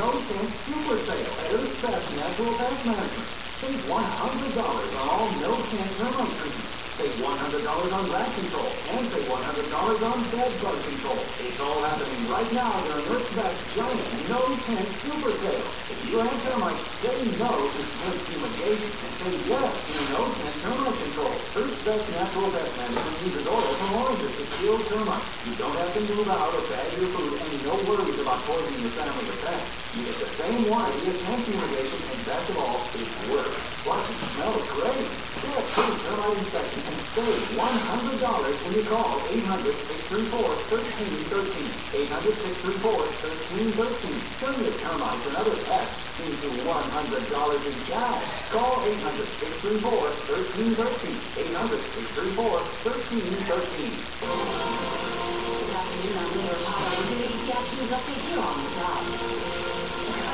No Tint Super Sale at Earth's Best Natural Pest Management. Save $100 on all No Tint termite treatments. Save $100 on rat control. And save $100 on bed bug control. It's all happening right now during Earth's Best giant No Tint Super Sale. If you have termites, say no to tint fumigation and say yes to No Tint termite control. Earth's Best Natural Pest Management uses oil from oranges to kill termites. You don't have to move out or bag your food, and no worries about poisoning your family or pets. You get the same warranty as tent fumigation, and best of all, it works. Plus, it smells great. Get a free termite inspection and save $100 when you call 800-634-1313. 800-634-1313. Turn your termites and other pests into $100 in cash. Call 800-634-1313. 800-634-1313. Good afternoon, I'm Leah Hurtado with your ABC Action News update here on the Dial.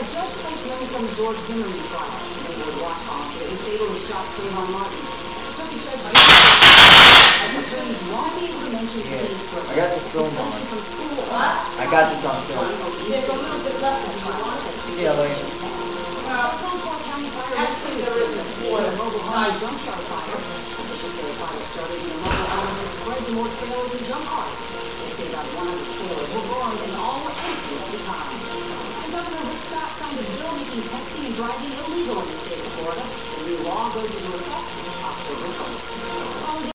A judge placed limits on the George Zimmerman trial. The third watch volunteer who fatally shot Trayvon Martin. Circuit Judge attorneys won't be able to mention today's drug suspension from school. I got this on film. There's a little bit left of the trial set to begin March 10th. Hillsborough County Fire Rescue is still investigating a mobile home junkyard fire. Officials say the fire started in a mobile home and spread to more trailers and junk cars. They say about 100 trailers were burned and all were empty at the time. And Governor Rick Scott signed a bill making texting and driving illegal in the state of Florida. The new law goes into effect October 1st.